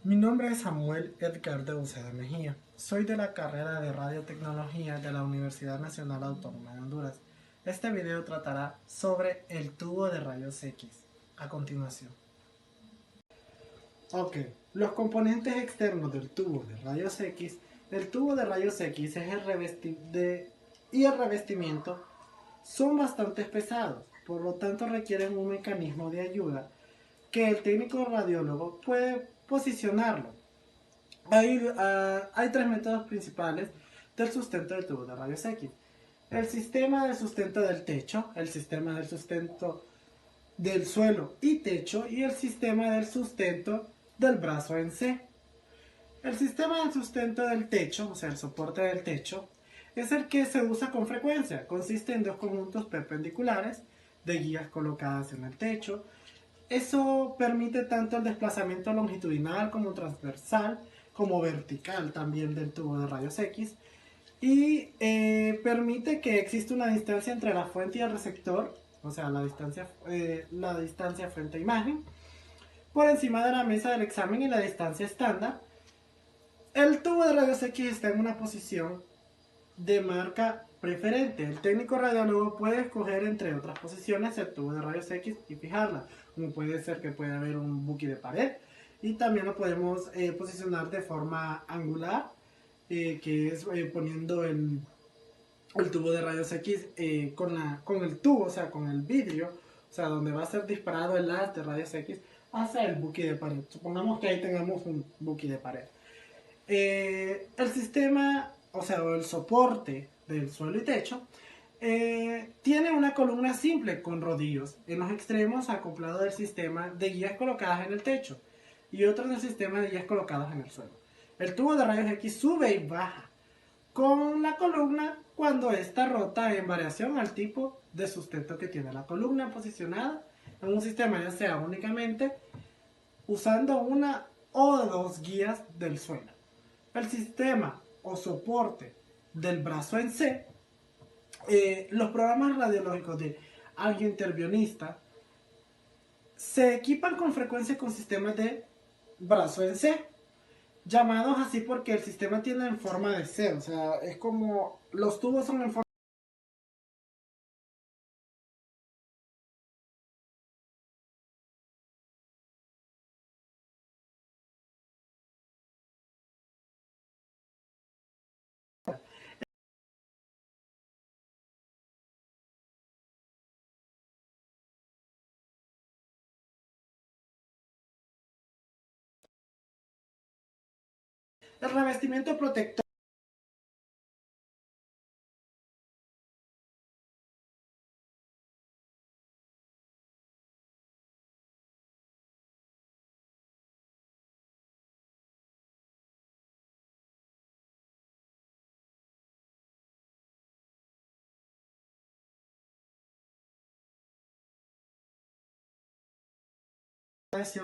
Mi nombre es Samuel Edgardo Uceda Mejía. Soy de la carrera de Radiotecnología de la Universidad Nacional Autónoma de Honduras. Este video tratará sobre el tubo de rayos X. A continuación. Ok, los componentes externos del tubo de rayos X. El tubo de rayos X es y el revestimiento son bastante pesados, por lo tanto requieren un mecanismo de ayuda que el técnico radiólogo puede posicionarlo. Hay tres métodos principales del sustento del tubo de rayos X. El sistema de sustento del techo, el sistema del sustento del suelo y techo y el sistema del sustento del brazo en C. El sistema de sustento del techo, o sea, el soporte del techo, es el que se usa con frecuencia. Consiste en dos conjuntos perpendiculares de guías colocadas en el techo. Eso permite tanto el desplazamiento longitudinal como transversal, como vertical también del tubo de rayos X. Y permite que exista una distancia entre la fuente y el receptor, o sea, la distancia frente a imagen, por encima de la mesa del examen y la distancia estándar. El tubo de rayos X está en una posición de marca preferente. El técnico radiólogo puede escoger entre otras posiciones el tubo de rayos X y fijarla, como puede ser que pueda haber un buque de pared, y también lo podemos posicionar de forma angular, que es poniendo el tubo de rayos X con el tubo, o sea, con el vidrio, o sea, donde va a ser disparado el haz de rayos X hacia el buque de pared. Supongamos que ahí tengamos un buque de pared. El sistema, o sea, el soporte del suelo y techo, tiene una columna simple con rodillos en los extremos acoplado del sistema de guías colocadas en el techo y otros del sistema de guías colocadas en el suelo. El tubo de rayos X sube y baja con la columna cuando está rota en variación al tipo de sustento que tiene la columna posicionada en un sistema, ya sea únicamente usando una o dos guías del suelo. El sistema o soporte del brazo en C, los programas radiológicos de angiointervencionista se equipan con frecuencia con sistemas de brazo en C, llamados así porque el sistema tiene en forma de C, o sea, es como los tubos son en forma. El revestimiento protector.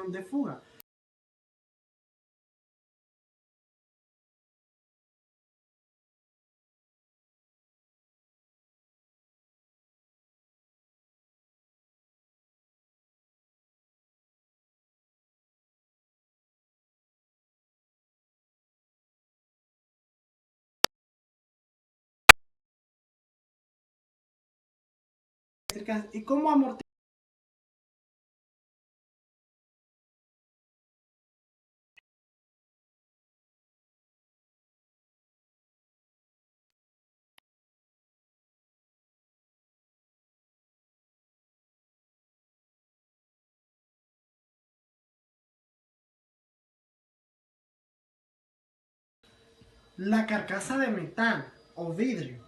De fuga. ¿Y cómo amortiguar? La carcasa de metal o vidrio.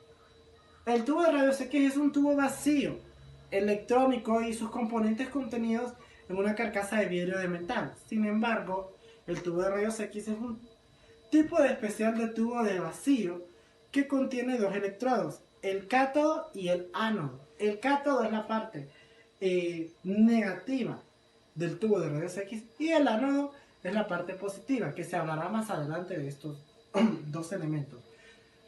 El tubo de rayos X es un tubo vacío, electrónico y sus componentes contenidos en una carcasa de vidrio de metal. Sin embargo, el tubo de rayos X es un tipo de especial de tubo de vacío que contiene dos electrodos, el cátodo y el ánodo. El cátodo es la parte negativa del tubo de rayos X y el ánodo es la parte positiva, que se hablará más adelante de estos dos elementos.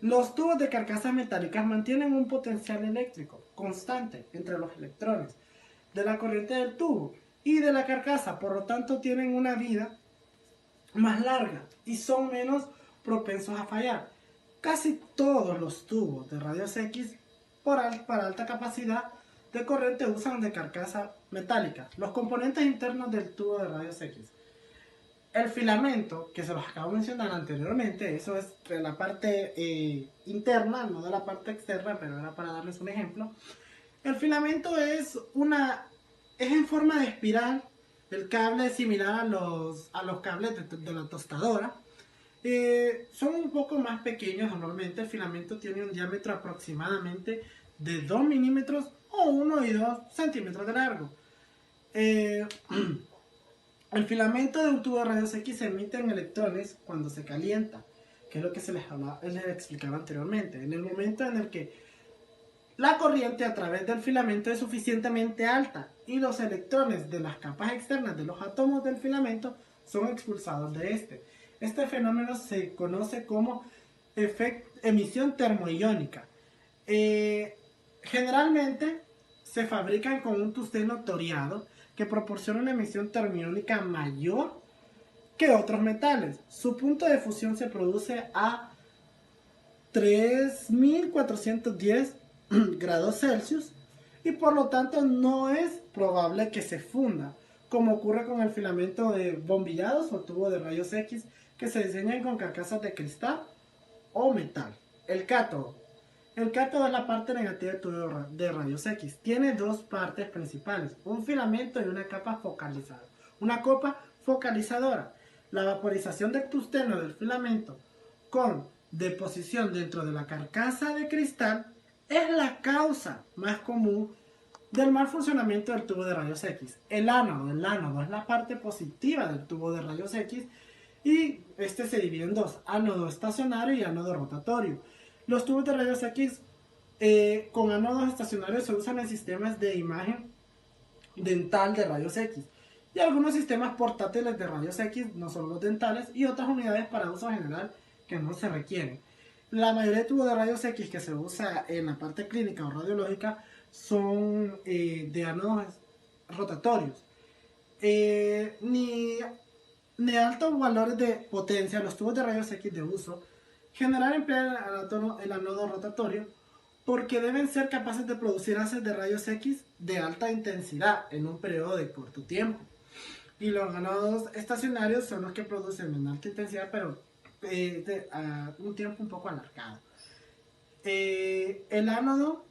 Los tubos de carcasas metálicas mantienen un potencial eléctrico constante entre los electrones de la corriente del tubo y de la carcasa, por lo tanto tienen una vida más larga y son menos propensos a fallar. Casi todos los tubos de rayos X para alta capacidad de corriente usan de carcasa metálica. Los componentes internos del tubo de rayos X. El filamento, que se los acabo de mencionar anteriormente, eso es de la parte interna, no de la parte externa, pero era para darles un ejemplo. El filamento es en forma de espiral. El cable es similar a los cables de la tostadora. Son un poco más pequeños normalmente. El filamento tiene un diámetro aproximadamente de 2 milímetros o 1 y 2 centímetros de largo. El filamento de un tubo de rayos X emite electrones cuando se calienta, que es lo que les explicaba anteriormente. En el momento en el que la corriente a través del filamento es suficientemente alta y los electrones de las capas externas de los átomos del filamento son expulsados de este. Este fenómeno se conoce como emisión termoiónica. Generalmente se fabrican con un tungsteno toreado que proporciona una emisión termoiónica mayor que otros metales. Su punto de fusión se produce a 3410 grados Celsius y por lo tanto no es probable que se funda, como ocurre con el filamento de bombillados o tubo de rayos X que se diseñan con carcasas de cristal o metal. El cátodo. El cátodo es la parte negativa del tubo de rayos X. Tiene dos partes principales, un filamento y una capa focalizada. Una copa focalizadora. La vaporización del tungsteno del filamento con deposición dentro de la carcasa de cristal es la causa más común del mal funcionamiento del tubo de rayos X. El ánodo es la parte positiva del tubo de rayos X y este se divide en dos, ánodo estacionario y ánodo rotatorio. Los tubos de rayos X con ánodos estacionarios se usan en sistemas de imagen dental de rayos X y algunos sistemas portátiles de rayos X, no solo los dentales, y otras unidades para uso general que no se requieren. La mayoría de tubos de rayos X que se usa en la parte clínica o radiológica son de ánodos rotatorios. Ni altos valores de potencia, los tubos de rayos X de uso general emplean el ánodo rotatorio porque deben ser capaces de producir haces de rayos X de alta intensidad en un periodo de corto tiempo. Y los ánodos estacionarios son los que producen en alta intensidad, pero a un tiempo un poco alargado. El ánodo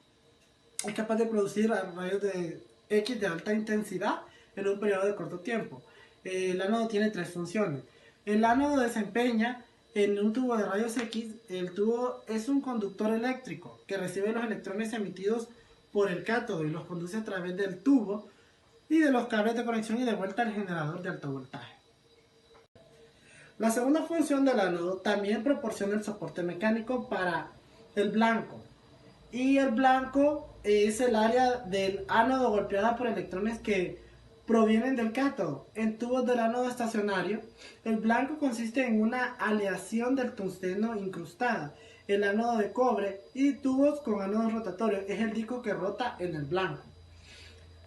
es capaz de producir rayos de X de alta intensidad en un periodo de corto tiempo. El ánodo tiene tres funciones. El ánodo desempeña en un tubo de rayos X, el tubo es un conductor eléctrico que recibe los electrones emitidos por el cátodo y los conduce a través del tubo y de los cables de conexión y de vuelta al generador de alto voltaje. La segunda función del ánodo también proporciona el soporte mecánico para el blanco. Y el blanco es el área del ánodo golpeada por electrones que provienen del cátodo. En tubos del ánodo estacionario, el blanco consiste en una aleación del tungsteno incrustada. El ánodo de cobre y tubos con ánodos rotatorios es el disco que rota en el blanco.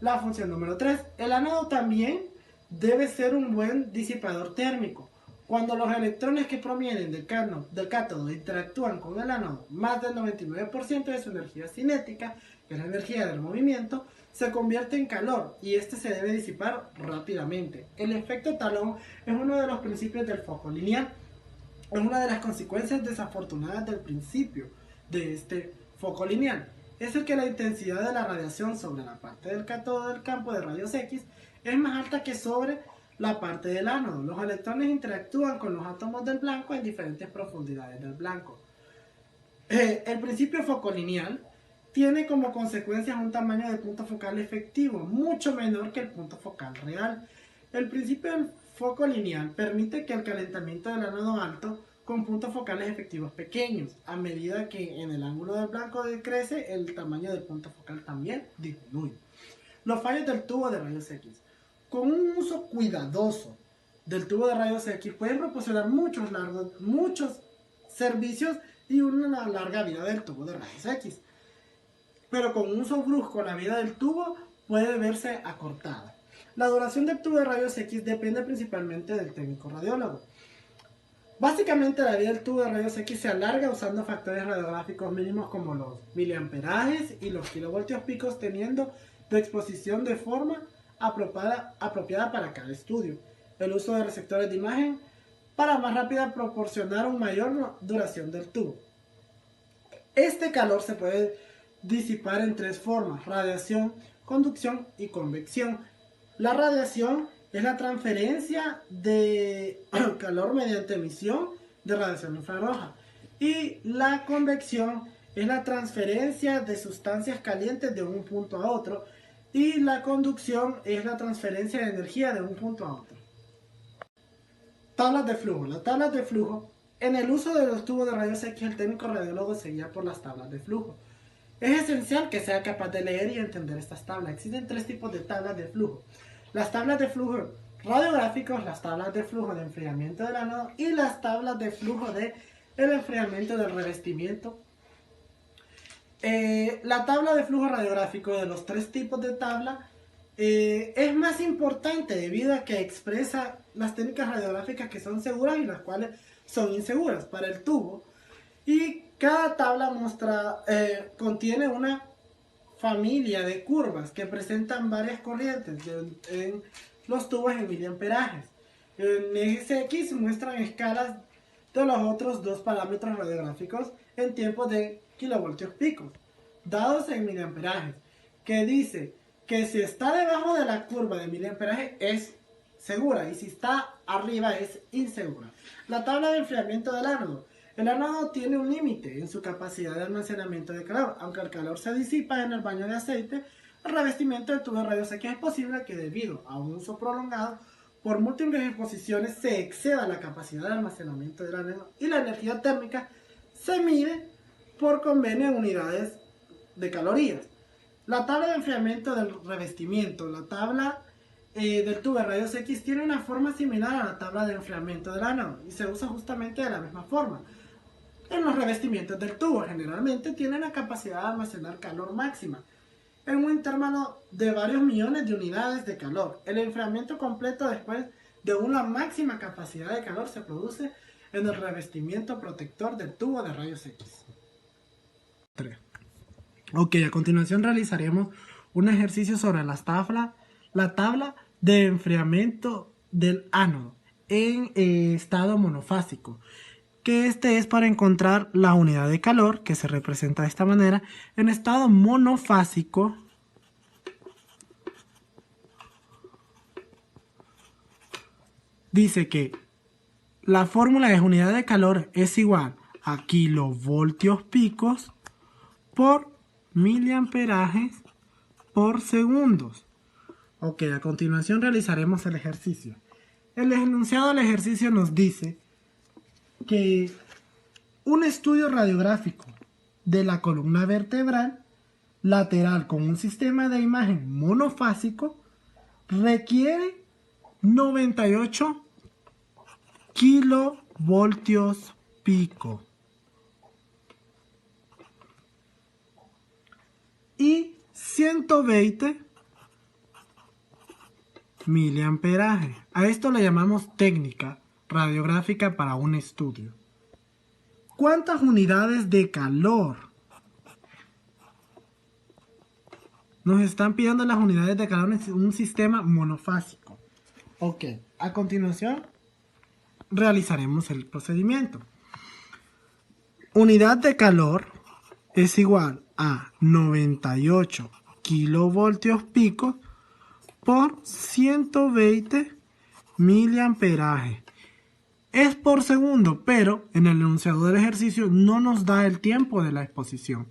La función número 3. El ánodo también debe ser un buen disipador térmico. Cuando los electrones que provienen del cátodo interactúan con el ánodo, más del 99% de su energía cinética, que es la energía del movimiento, se convierte en calor y este se debe disipar rápidamente. El efecto talón es uno de los principios del foco lineal. Es una de las consecuencias desafortunadas del principio de este foco lineal. Es el que la intensidad de la radiación sobre la parte del cátodo del campo de rayos X es más alta que sobre la parte del ánodo. Los electrones interactúan con los átomos del blanco en diferentes profundidades del blanco. El principio focolineal tiene como consecuencia un tamaño de punto focal efectivo mucho menor que el punto focal real. El principio del foco lineal permite que el calentamiento del ánodo alto con puntos focales efectivos pequeños. A medida que en el ángulo del blanco decrece, el tamaño del punto focal también disminuye. Los fallos del tubo de rayos X. Con un uso cuidadoso del tubo de rayos X pueden proporcionar muchos servicios y una larga vida del tubo de rayos X. Pero con un uso brusco la vida del tubo puede verse acortada. La duración del tubo de rayos X depende principalmente del técnico radiólogo. Básicamente la vida del tubo de rayos X se alarga usando factores radiográficos mínimos como los miliamperajes y los kilovoltios picos, teniendo de exposición de forma apropiada para cada estudio. El uso de receptores de imagen para más rápida proporcionar una mayor duración del tubo. Este calor se puede disipar en tres formas: radiación, conducción y convección. La radiación es la transferencia de calor mediante emisión de radiación infrarroja. Y la convección es la transferencia de sustancias calientes de un punto a otro. Y la conducción es la transferencia de energía de un punto a otro. Tablas de flujo. Las tablas de flujo. En el uso de los tubos de rayos X, el técnico radiólogo se guía por las tablas de flujo. Es esencial que sea capaz de leer y entender estas tablas. Existen tres tipos de tablas de flujo: las tablas de flujo radiográficos, las tablas de flujo de enfriamiento del ánodo y las tablas de flujo de el enfriamiento del revestimiento. La tabla de flujo radiográfico de los tres tipos de tabla es más importante debido a que expresa las técnicas radiográficas que son seguras y las cuales son inseguras para el tubo. Y cada tabla contiene una familia de curvas que presentan varias corrientes en los tubos en miliamperajes. En SX muestran escalas de los otros dos parámetros radiográficos en tiempos de kilovoltios picos, dados en miliamperajes, que dice que si está debajo de la curva de miliamperaje es segura y si está arriba es insegura. La tabla de enfriamiento del ánodo. El ánodo tiene un límite en su capacidad de almacenamiento de calor. Aunque el calor se disipa en el baño de aceite, el revestimiento del tubo de rayos X es posible que debido a un uso prolongado por múltiples exposiciones se exceda la capacidad de almacenamiento del ánodo y la energía térmica se mide por convenio en unidades de calorías. La tabla de enfriamiento del revestimiento. La tabla del tubo de rayos X tiene una forma similar a la tabla de enfriamiento del ánodo y se usa justamente de la misma forma. En los revestimientos del tubo generalmente tienen la capacidad de almacenar calor máxima en un intervalo de varios millones de unidades de calor. El enfriamiento completo después de una máxima capacidad de calor se produce en el revestimiento protector del tubo de rayos X. 3. Ok, a continuación realizaremos un ejercicio sobre la tabla de enfriamiento del ánodo en estado monofásico, que este es para encontrar la unidad de calor, que se representa de esta manera. En estado monofásico dice que la fórmula de unidad de calor es igual a kilovoltios picos por miliamperajes por segundos. Ok, a continuación realizaremos el ejercicio. El enunciado del ejercicio nos dice que un estudio radiográfico de la columna vertebral lateral con un sistema de imagen monofásico requiere 98 kilovoltios pico y 120 miliamperaje. A esto le llamamos técnica radiográfica para un estudio. ¿Cuántas unidades de calor? Nos están pidiendo las unidades de calor en un sistema monofásico. Ok, a continuación realizaremos el procedimiento. Unidad de calor es igual a 98 kilovoltios pico por 120 miliamperaje. Es por segundo, pero en el enunciado del ejercicio no nos da el tiempo de la exposición.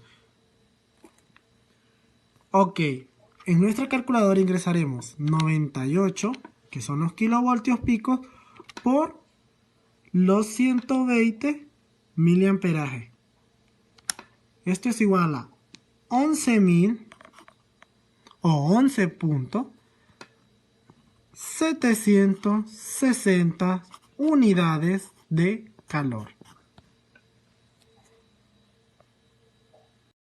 Ok, en nuestra calculadora ingresaremos 98, que son los kilovoltios picos, por los 120 miliamperaje. Esto es igual a 11.000 o 11.760 unidades de calor.